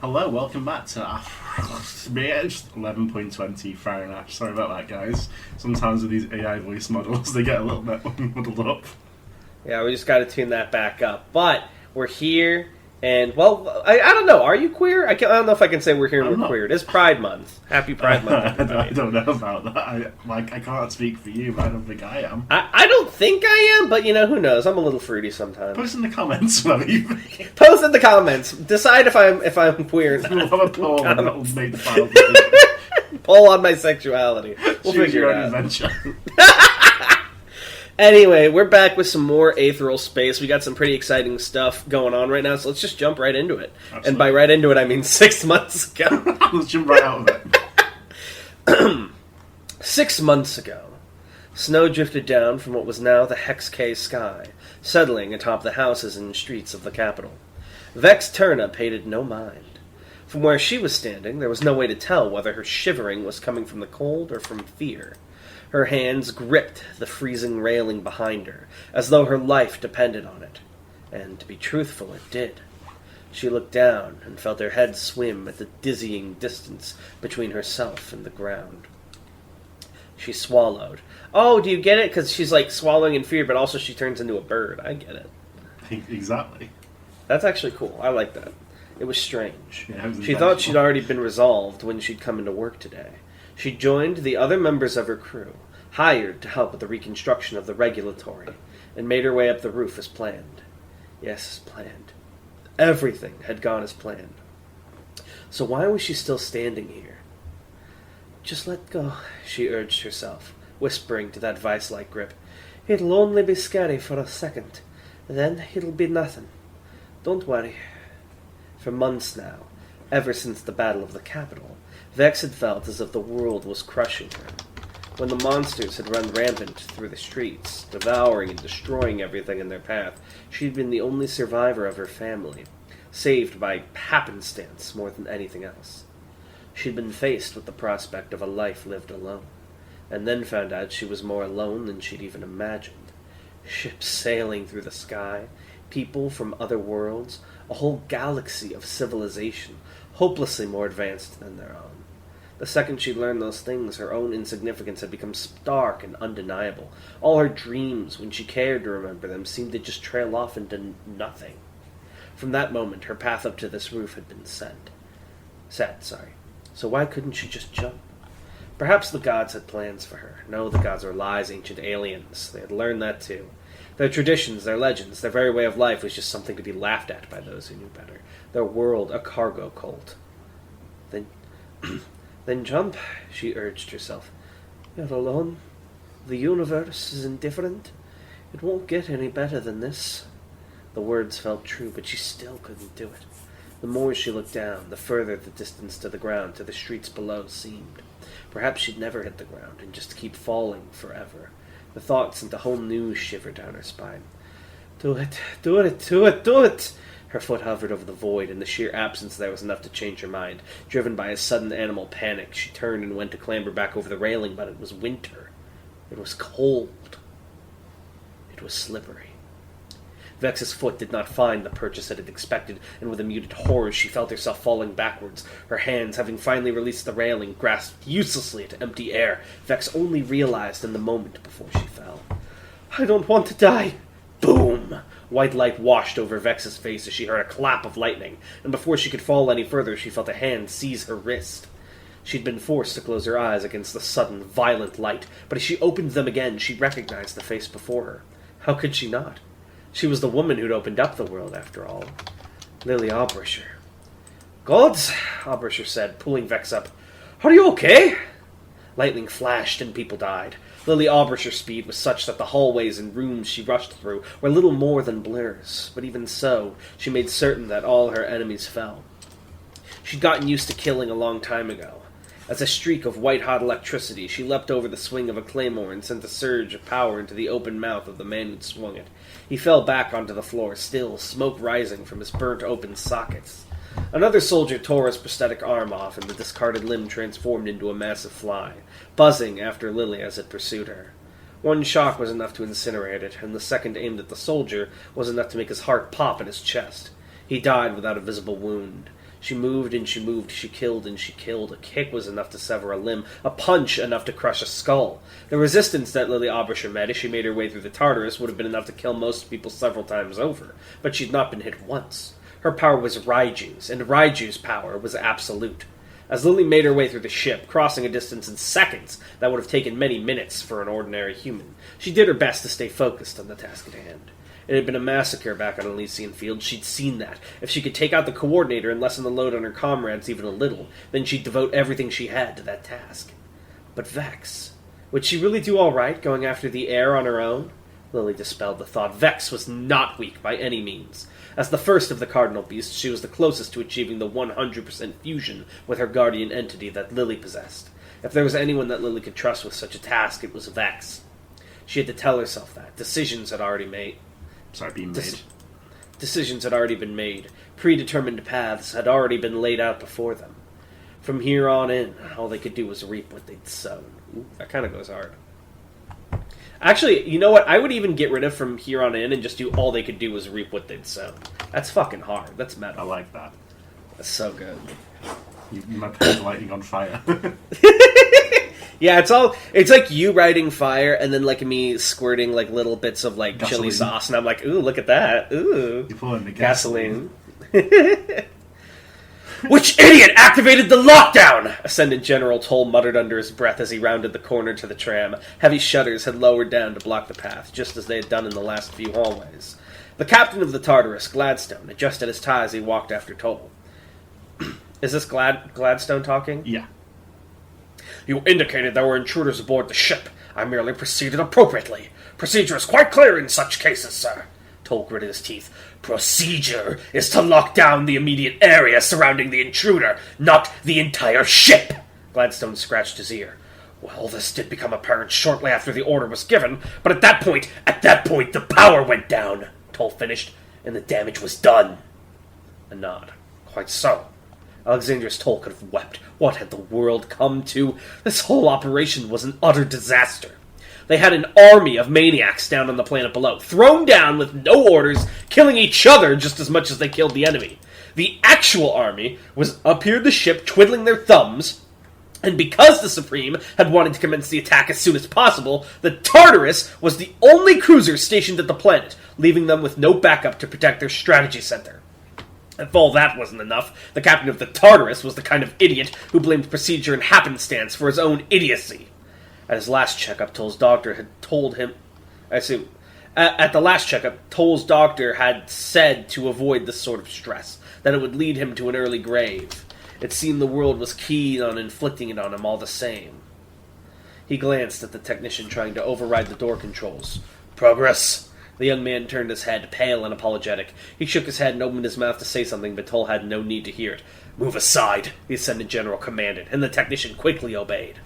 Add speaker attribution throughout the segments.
Speaker 1: Hello, welcome back to just 11.20 Fahrenheit. Sorry about that, guys. Sometimes with these AI voice models, they get a little bit muddled up.
Speaker 2: Yeah, we just got to tune that back up. But we're here, and, well, I don't know. Are you queer? I don't know if I can say we're here and we're queer. It is Pride Month. Happy Pride Month,
Speaker 1: I don't know about that. I can't speak for you, but I don't think I am.
Speaker 2: I don't think I am, but, who knows? I'm a little fruity sometimes.
Speaker 1: Post in the comments whether you think.
Speaker 2: Post in the comments. Decide if I'm queer.
Speaker 1: We'll have a poll and that'll make the file.
Speaker 2: Poll on my sexuality. We'll
Speaker 1: Choose
Speaker 2: figure
Speaker 1: your
Speaker 2: it
Speaker 1: own
Speaker 2: out.
Speaker 1: adventure.
Speaker 2: Anyway, we're back with some more Aetheral Space. We got some pretty exciting stuff going on right now, so let's just jump right into it.
Speaker 1: Absolutely.
Speaker 2: And by right into it, I mean 6 months ago.
Speaker 1: Let's jump right out of it.
Speaker 2: 6 months ago, snow drifted down from what was now the Hex K sky, settling atop the houses and streets of the capital. Vex Turna paid it no mind. From where she was standing, there was no way to tell whether her shivering was coming from the cold or from fear. Her hands gripped the freezing railing behind her, as though her life depended on it. And to be truthful, it did. She looked down and felt her head swim at the dizzying distance between herself and the ground. She swallowed. Oh, do you get it? Because she's like swallowing in fear, but also she turns into a bird. I get it.
Speaker 1: Exactly.
Speaker 2: That's actually cool. I like that. It was strange.
Speaker 1: Yeah, it was
Speaker 2: She thought she'd already been resolved when she'd come into work today. She joined the other members of her crew, hired to help with the reconstruction of the regulatory, and made her way up the roof as planned. Yes, as planned. Everything had gone as planned. So why was she still standing here? Just let go, she urged herself, whispering to that vice-like grip. It'll only be scary for a second. Then it'll be nothing. Don't worry. For months now, ever since the Battle of the Capital, Vex had felt as if the world was crushing her. When the monsters had run rampant through the streets, devouring and destroying everything in their path, she'd been the only survivor of her family, saved by happenstance more than anything else. She'd been faced with the prospect of a life lived alone, and then found out she was more alone than she'd even imagined. Ships sailing through the sky, people from other worlds, a whole galaxy of civilization, hopelessly more advanced than their own. The second she'd learned those things, her own insignificance had become stark and undeniable. All her dreams, when she cared to remember them, seemed to just trail off into nothing. From that moment, her path up to this roof had been set. So why couldn't she just jump? Perhaps the gods had plans for her. No, the gods were lies, ancient aliens. They had learned that too. Their traditions, their legends, their very way of life was just something to be laughed at by those who knew better. Their world a cargo cult. Then jump, she urged herself. You're alone. The universe is indifferent. It won't get any better than this. The words felt true, but she still couldn't do it. The more she looked down, the further the distance to the ground, to the streets below, seemed. Perhaps she'd never hit the ground, and just keep falling forever. The thought sent a whole new shiver down her spine. Do it, do it, do it, do it! Her foot hovered over the void, and the sheer absence there was enough to change her mind. Driven by a sudden animal panic, she turned and went to clamber back over the railing, but it was winter. It was cold. It was slippery. Vex's foot did not find the purchase it had expected, and with a muted horror she felt herself falling backwards. Her hands, having finally released the railing, grasped uselessly at empty air. Vex only realized in the moment before she fell. I don't want to die! Boom! White light washed over Vex's face as she heard a clap of lightning, and before she could fall any further she felt a hand seize her wrist. She'd been forced to close her eyes against the sudden, violent light, but as she opened them again she recognized the face before her. How could she not? She was the woman who'd opened up the world, after all. Lily Aubrisher. Gods, Aubrisher said, pulling Vex up. Are you okay? Lightning flashed and people died. Lily Aubrisher's speed was such that the hallways and rooms she rushed through were little more than blurs, but even so, she made certain that all her enemies fell. She'd gotten used to killing a long time ago. As a streak of white-hot electricity, she leapt over the swing of a claymore and sent a surge of power into the open mouth of the man who'd swung it. He fell back onto the floor, still, smoke rising from his burnt-open sockets. Another soldier tore his prosthetic arm off, and the discarded limb transformed into a massive fly, buzzing after Lily as it pursued her. One shock was enough to incinerate it, and the second aimed at the soldier was enough to make his heart pop in his chest. He died without a visible wound. She moved and she moved, she killed and she killed. A kick was enough to sever a limb, a punch enough to crush a skull. The resistance that Lily Aubrasher met as she made her way through the Tartarus would have been enough to kill most people several times over, but she'd not been hit once. Her power was Raiju's, and Raiju's power was absolute. As Lily made her way through the ship, crossing a distance in seconds that would have taken many minutes for an ordinary human, she did her best to stay focused on the task at hand. It had been a massacre back on Elysian Field. She'd seen that. If she could take out the Coordinator and lessen the load on her comrades even a little, then she'd devote everything she had to that task. But Vex, would she really do all right going after the heir on her own? Lily dispelled the thought. Vex was not weak by any means. As the first of the Cardinal Beasts, she was the closest to achieving the 100% fusion with her guardian entity that Lily possessed. If there was anyone that Lily could trust with such a task, it was Vex. She had to tell herself that. Decisions had already been made. Predetermined paths had already been laid out before them. From here on in, all they could do was reap what they'd sown. Ooh, that kind of goes hard. Actually, you know what? I would even get rid of from here on in and just do all they could do was reap what they'd sown. That's fucking hard. That's meta.
Speaker 1: I like that.
Speaker 2: That's so good.
Speaker 1: My pen's lighting on fire.
Speaker 2: Yeah, it's like you riding fire and then like me squirting like little bits of like
Speaker 1: Gasoline.
Speaker 2: chili sauce and I'm like, ooh, look at that. Ooh.
Speaker 1: You're pulling the
Speaker 2: Gasoline. Which idiot activated the lockdown? Ascendant General Toll muttered under his breath as he rounded the corner to the tram. Heavy shutters had lowered down to block the path, just as they had done in the last few hallways. The captain of the Tartarus, Gladstone, adjusted his tie as he walked after Toll. Is this Gladstone talking?
Speaker 1: Yeah.
Speaker 2: You indicated there were intruders aboard the ship. I merely proceeded appropriately. Procedure is quite clear in such cases, sir. Toll gritted his teeth. Procedure is to lock down the immediate area surrounding the intruder, not the entire ship. Gladstone scratched his ear. Well, this did become apparent shortly after the order was given, but at that point, the power went down, Toll finished, and the damage was done. A nod. Quite so. Alexandrius Toll could have wept. What had the world come to? This whole operation was an utter disaster. They had an army of maniacs down on the planet below, thrown down with no orders, killing each other just as much as they killed the enemy. The actual army was up here the ship, twiddling their thumbs, and because the Supreme had wanted to commence the attack as soon as possible, the Tartarus was the only cruiser stationed at the planet, leaving them with no backup to protect their strategy center. If all that wasn't enough, the captain of the Tartarus was the kind of idiot who blamed procedure and happenstance for his own idiocy. At his last checkup, Toll's doctor had told him... At the last checkup, Toll's doctor had said to avoid this sort of stress, that it would lead him to an early grave. It seemed the world was keen on inflicting it on him all the same. He glanced at the technician trying to override the door controls. Progress! The young man turned his head, pale and apologetic. He shook his head and opened his mouth to say something, but Toll had no need to hear it. Move aside, the Ascendant General commanded, and the technician quickly obeyed.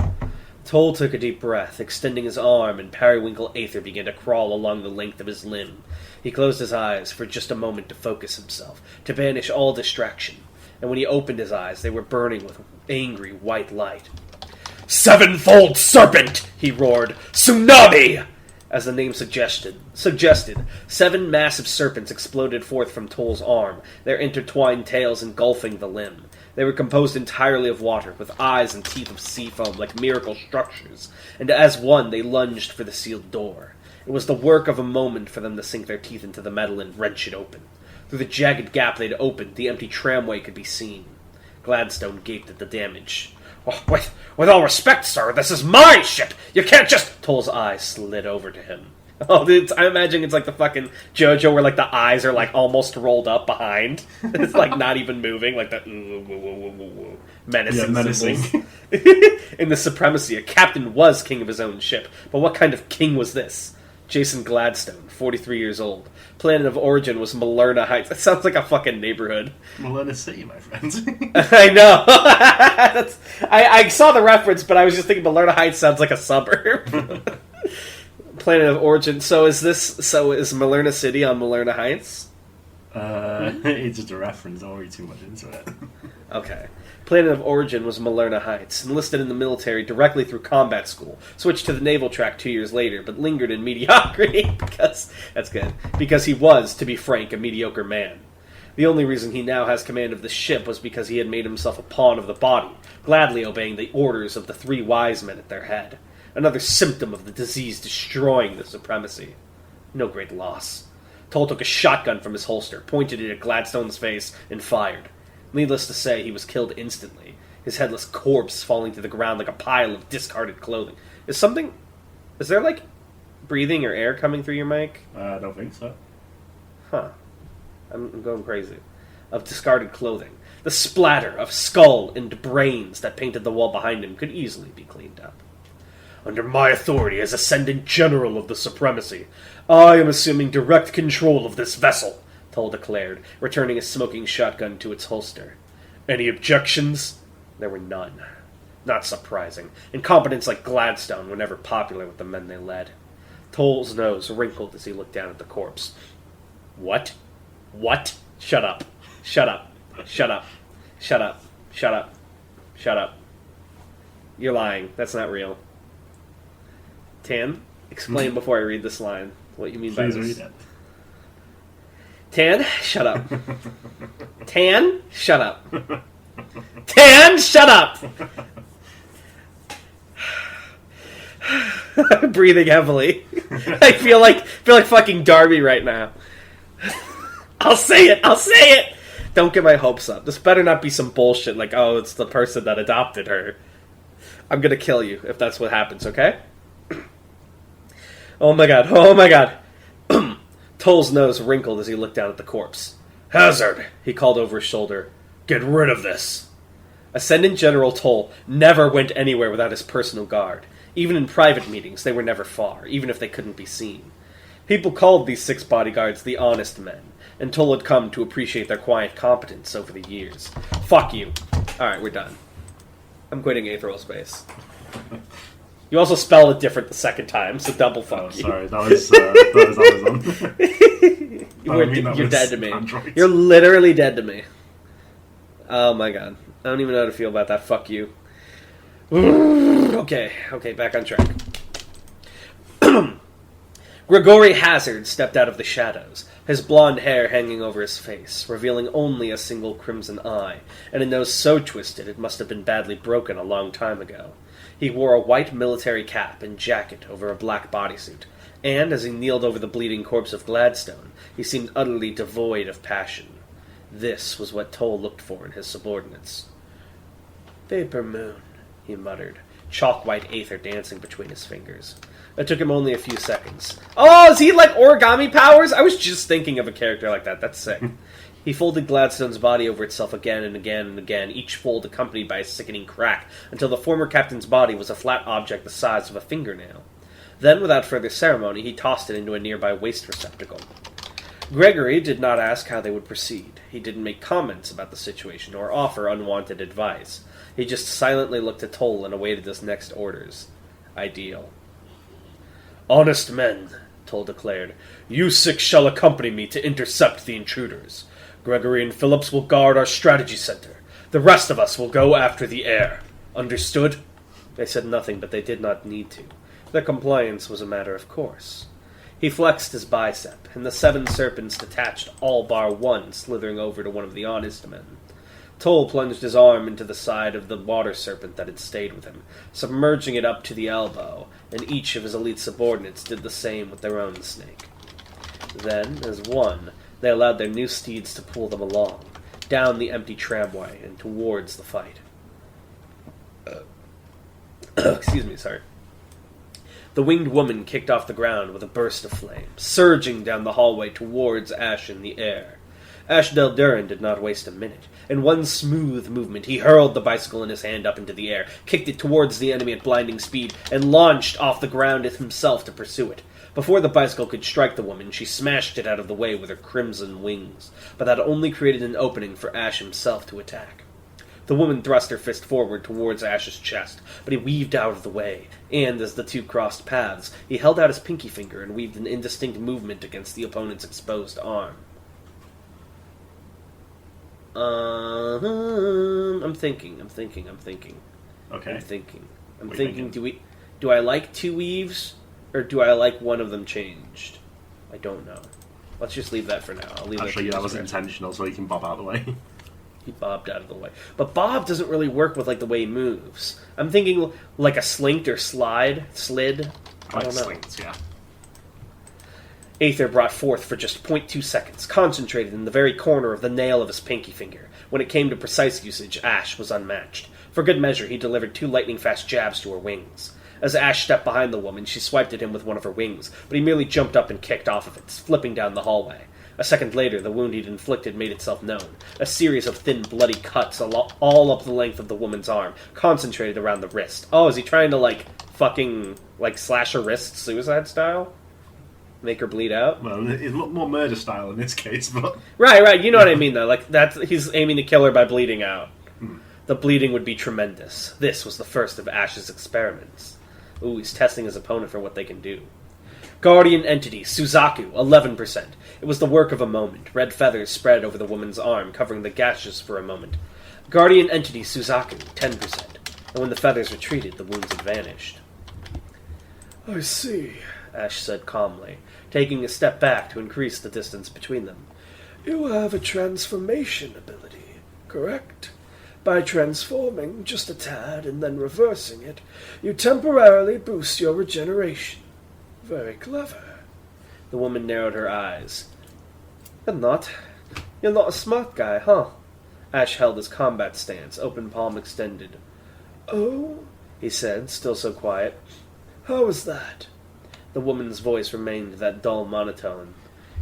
Speaker 2: Toll took a deep breath, extending his arm, and periwinkle aether began to crawl along the length of his limb. He closed his eyes for just a moment to focus himself, to banish all distraction, and when he opened his eyes, they were burning with angry white light. Sevenfold Serpent! He roared. Tsunami! As the name suggested, 7 massive serpents exploded forth from Toll's arm, their intertwined tails engulfing the limb. They were composed entirely of water, with eyes and teeth of sea foam like miracle structures, and as one they lunged for the sealed door. It was the work of a moment for them to sink their teeth into the metal and wrench it open. Through the jagged gap they'd opened, the empty tramway could be seen. Gladstone gaped at the damage. Oh, with all respect, sir, this is my ship! You can't just... Toll's eyes slid over to him. Oh, I imagine it's like the fucking JoJo where, like, the eyes are, like, almost rolled up behind. It's, like, not even moving, like the menacing symbols. In the Supremacy, a captain was king of his own ship. But what kind of king was this? Jason Gladstone, 43 years old. Planet of origin was Malerna Heights. That sounds like a fucking neighborhood.
Speaker 1: Malerna City, my friends.
Speaker 2: I know. I saw the reference, but I was just thinking Malerna Heights sounds like a suburb. Planet of origin. So is Malerna City on Malerna Heights?
Speaker 1: It's just a reference. Don't worry too much into it.
Speaker 2: Okay. Planet of origin was Malerna Heights, enlisted in the military directly through combat school, switched to the naval track 2 years later, but lingered in mediocrity because he was, to be frank, a mediocre man. The only reason he now has command of the ship was because he had made himself a pawn of the body, gladly obeying the orders of the 3 wise men at their head. Another symptom of the disease destroying the supremacy. No great loss. Toll took a shotgun from his holster, pointed it at Gladstone's face, and fired. Needless to say, he was killed instantly, his headless corpse falling to the ground like a pile of discarded clothing. Is there, like, breathing or air coming through your mic?
Speaker 1: I don't think so.
Speaker 2: Huh. I'm going crazy. Of discarded clothing. The splatter of skull and brains that painted the wall behind him could easily be cleaned up. Under my authority as Ascendant General of the Supremacy, I am assuming direct control of this vessel, Toll declared, returning a smoking shotgun to its holster. Any objections? There were none. Not surprising. Incompetents like Gladstone were never popular with the men they led. Toll's nose wrinkled as he looked down at the corpse. What? What? Shut up. Shut up. Shut up. Shut up. Shut up. Shut up. You're lying. That's not real. Tan, explain before I read this line what you mean by this.
Speaker 1: Please read it.
Speaker 2: Tan, shut up. Tan, shut up. Tan, shut up! Breathing heavily. I feel like fucking Darby right now. I'll say it! Don't get my hopes up. This better not be some bullshit like, oh, it's the person that adopted her. I'm gonna kill you if that's what happens, okay? Oh my god. Toll's nose wrinkled as he looked down at the corpse. Hazard, he called over his shoulder. Get rid of this. Ascendant General Toll never went anywhere without his personal guard. Even in private meetings, they were never far, even if they couldn't be seen. People called these 6 bodyguards the honest men, and Toll had come to appreciate their quiet competence over the years. Fuck you. Alright, we're done. I'm quitting Aetheral Space. You also spelled it different the second time, so double fuck you.
Speaker 1: Sorry, that was on.
Speaker 2: You're dead to me.
Speaker 1: Android.
Speaker 2: You're literally dead to me. Oh my god. I don't even know how to feel about that. Fuck you. Okay, back on track. Gregory Hazard stepped out of the shadows, his blonde hair hanging over his face, revealing only a single crimson eye, and a nose so twisted it must have been badly broken a long time ago. He wore a white military cap and jacket over a black bodysuit, and as he kneeled over the bleeding corpse of Gladstone, he seemed utterly devoid of passion. This was what Toll looked for in his subordinates. Vapor moon, he muttered, chalk-white aether dancing between his fingers. It took him only a few seconds. Oh, is he like origami powers? I was just thinking of a character like that. That's sick. He folded Gladstone's body over itself again and again and again, each fold accompanied by a sickening crack, until the former captain's body was a flat object the size of a fingernail. Then, without further ceremony, he tossed it into a nearby waste receptacle. Gregory did not ask how they would proceed. He didn't make comments about the situation or offer unwanted advice. He just silently looked at Toll and awaited his next orders. Ideal. Honest men, Toll declared, you 6 shall accompany me to intercept the intruders. Gregory and Phillips will guard our strategy center. The rest of us will go after the air. Understood? They said nothing, but they did not need to. Their compliance was a matter of course. He flexed his bicep, and the 7 serpents detached all bar 1, slithering over to one of the honest men. Toll plunged his arm into the side of the water serpent that had stayed with him, submerging it up to the elbow, and each of his elite subordinates did the same with their own snake. Then, as one, they allowed their new steeds to pull them along, down the empty tramway and towards the fight. Excuse me, sorry. The winged woman kicked off the ground with a burst of flame, surging down the hallway towards Ash in the air. Ash Deldurin did not waste a minute. In one smooth movement, he hurled the bicycle in his hand up into the air, kicked it towards the enemy at blinding speed, and launched off the ground himself to pursue it. Before the bicycle could strike the woman, she smashed it out of the way with her crimson wings, but that only created an opening for Ash himself to attack. The woman thrust her fist forward towards Ash's chest, but he weaved out of the way, and as the 2 crossed paths, he held out his pinky finger and weaved an indistinct movement against the opponent's exposed arm. I'm thinking.
Speaker 1: Okay.
Speaker 2: I'm thinking, do I like 2 weaves, or do I like one of them changed? I don't know. Let's just leave that for now. I'll leave
Speaker 1: Actually, that was intentional, so he can bob out of the way.
Speaker 2: He bobbed out of the way. But bob doesn't really work with, like, the way he moves. I'm thinking like a slink or slid. I don't know.
Speaker 1: Slinks, yeah.
Speaker 2: Aether brought forth for just 0.2 seconds, concentrated in the very corner of the nail of his pinky finger. When it came to precise usage, Ash was unmatched. For good measure, he delivered 2 lightning-fast jabs to her wings. As Ash stepped behind the woman, she swiped at him with one of her wings, but he merely jumped up and kicked off of it, flipping down the hallway. A second later, the wound he'd inflicted made itself known. A series of thin, bloody cuts all up the length of the woman's arm, concentrated around the wrist. Oh, is he trying to, fucking slash her wrist suicide style? Make her bleed out?
Speaker 1: Well, it's a lot more murder style in this case, but...
Speaker 2: Right, you know what I mean, though. He's aiming to kill her by bleeding out. The bleeding would be tremendous. This was the first of Ash's experiments. Ooh, he's testing his opponent for what they can do. Guardian Entity, Suzaku, 11%. It was the work of a moment. Red feathers spread over the woman's arm, covering the gashes for a moment. Guardian Entity, Suzaku, 10%. And when the feathers retreated, the wounds had vanished. I see, Ash said calmly, taking a step back to increase the distance between them. You have a transformation ability, correct? By transforming just a tad and then reversing it, you temporarily boost your regeneration. Very clever. The woman narrowed her eyes. You're not a smart guy, huh? Ash held his combat stance, open palm extended. Oh, he said, still so quiet. How is that? The woman's voice remained that dull monotone.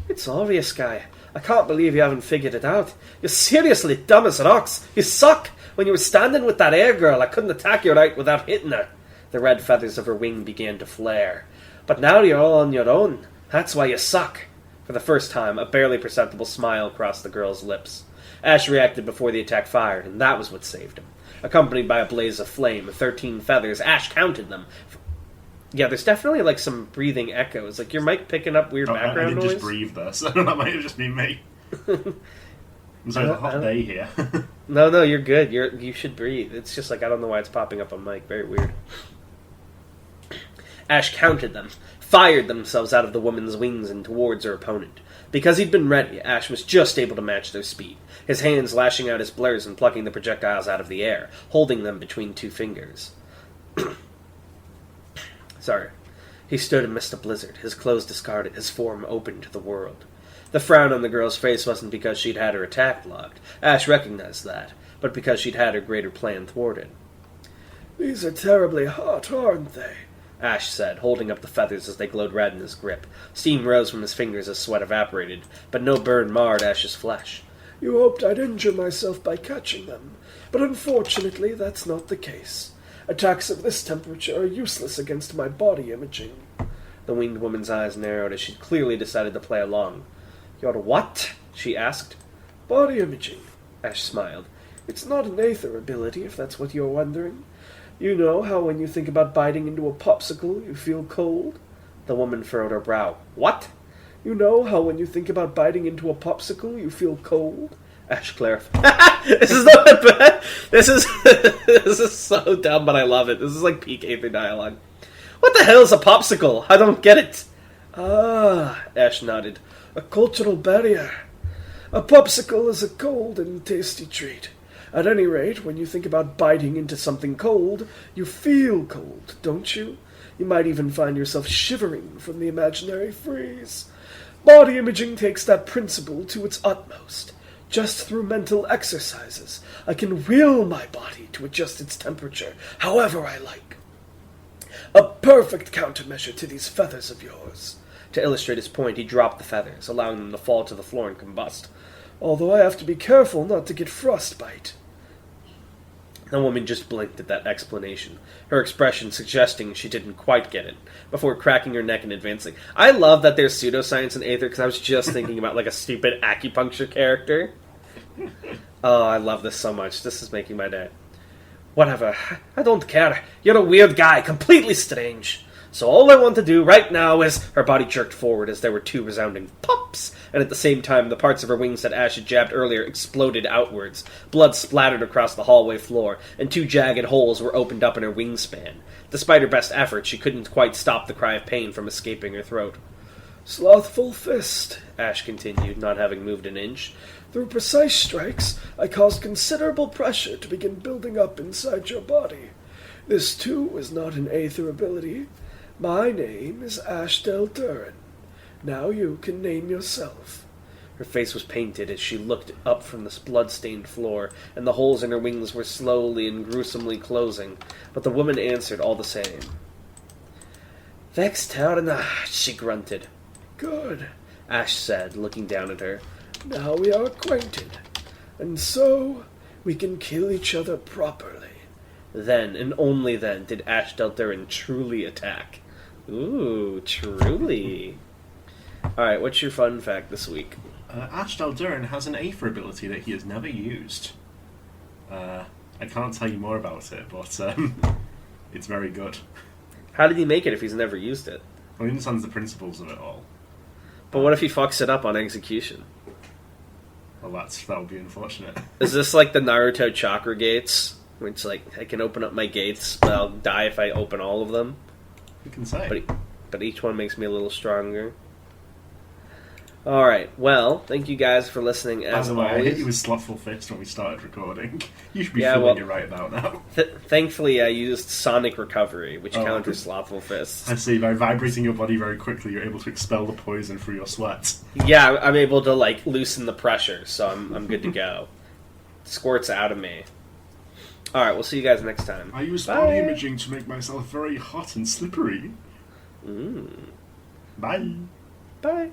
Speaker 2: It's obvious, guy. I can't believe you haven't figured it out. You're seriously dumb as rocks. You suck. When you were standing with that air girl, I couldn't attack you right without hitting her. The red feathers of her wing began to flare. But now you're all on your own. That's why you suck. For the first time, a barely perceptible smile crossed the girl's lips. Ash reacted before the attack fired, and that was what saved him. Accompanied by a blaze of flame, 13 feathers, Ash counted them. Yeah, there's definitely, some breathing echoes. Your mic picking up weird background noise?
Speaker 1: I didn't just breathe there, so that might have just been me. It's a hot day here.
Speaker 2: No, you're good. You should breathe. It's just I don't know why it's popping up on mic. Very weird. Ash counted them, fired themselves out of the woman's wings and towards her opponent. Because he'd been ready, Ash was just able to match their speed, his hands lashing out his blurs and plucking the projectiles out of the air, holding them between 2 fingers. Sorry. He stood amidst a blizzard, his clothes discarded, his form open to the world. The frown on the girl's face wasn't because she'd had her attack blocked. Ash recognized that, but because she'd had her greater plan thwarted. These are terribly hot, aren't they? Ash said, holding up the feathers as they glowed red in his grip. Steam rose from his fingers as sweat evaporated, but no burn marred Ash's flesh. You hoped I'd injure myself by catching them, but unfortunately that's not the case. Attacks of this temperature are useless against my body imaging. The winged woman's eyes narrowed as she'd clearly decided to play along. Your what? She asked. Body imaging, Ash smiled. It's not an Aether ability, if that's what you're wondering. You know how when you think about biting into a popsicle, you feel cold? The woman furrowed her brow. What? You know how when you think about biting into a popsicle, you feel cold? Ash clarified. This is not bad. This is so dumb, but I love it. This is like peak Aether dialogue. What the hell is a popsicle? I don't get it. Ah, Ash nodded. A cultural barrier. A popsicle is a cold and tasty treat. At any rate, when you think about biting into something cold, you feel cold, don't you? You might even find yourself shivering from the imaginary freeze. Body imaging takes that principle to its utmost. Just through mental exercises, I can will my body to adjust its temperature however I like. A perfect countermeasure to these feathers of yours. To illustrate his point, he dropped the feathers, allowing them to fall to the floor and combust. Although I have to be careful not to get frostbite. The woman just blinked at that explanation, her expression suggesting she didn't quite get it, before cracking her neck and advancing. I love that there's pseudoscience in Aether, because I was just thinking about a stupid acupuncture character. Oh, I love this so much. This is making my day. Whatever. I don't care. You're a weird guy, completely strange. So all I want to do right now is... Her body jerked forward as there were 2 resounding pops, and at the same time the parts of her wings that Ash had jabbed earlier exploded outwards. Blood splattered across the hallway floor, and 2 jagged holes were opened up in her wingspan. Despite her best efforts, she couldn't quite stop the cry of pain from escaping her throat.
Speaker 3: Slothful fist, Ash continued, not having moved an inch. Through precise strikes, I caused considerable pressure to begin building up inside your body. This, too, is not an Aether ability. My name is Ash Del Durin. Now you can name yourself.
Speaker 2: Her face was painted as she looked up from the blood-stained floor, and the holes in her wings were slowly and gruesomely closing, but the woman answered all the same. Vex Tarna, she grunted.
Speaker 3: Good,
Speaker 2: Ash said, looking down at her.
Speaker 3: now we are acquainted, and so we can kill each other properly.
Speaker 2: Then, and only then, did Ash Del Durin truly attack. Ooh, truly. Alright, what's your fun fact this week?
Speaker 1: Ash Del Durin has an Aether ability that he has never used. I can't tell you more about it, but it's very good.
Speaker 2: How did he make it if he's never used it?
Speaker 1: Well, he understands the principles of it all.
Speaker 2: But what if he fucks it up on execution?
Speaker 1: Well, that would be unfortunate.
Speaker 2: Is this like the Naruto chakra gates? Where it's like, I can open up my gates, but I'll die if I open all of them?
Speaker 1: You can say.
Speaker 2: But each one makes me a little stronger. Alright, well, thank you guys for listening as
Speaker 1: By the way, I
Speaker 2: always.
Speaker 1: hit you with Slothful Fist when we started recording. You should be feeling it right about now.
Speaker 2: Thankfully, I used Sonic Recovery, which counters Slothful Fists.
Speaker 1: I see, by vibrating your body very quickly, you're able to expel the poison through your sweat.
Speaker 2: Yeah, I'm able to, like, loosen the pressure, so I'm good to go. Squirts out of me. Alright, we'll see you guys next time.
Speaker 1: I use
Speaker 2: Bye.
Speaker 1: body imaging to make myself very hot and slippery.
Speaker 2: Mm.
Speaker 1: Bye.
Speaker 2: Bye.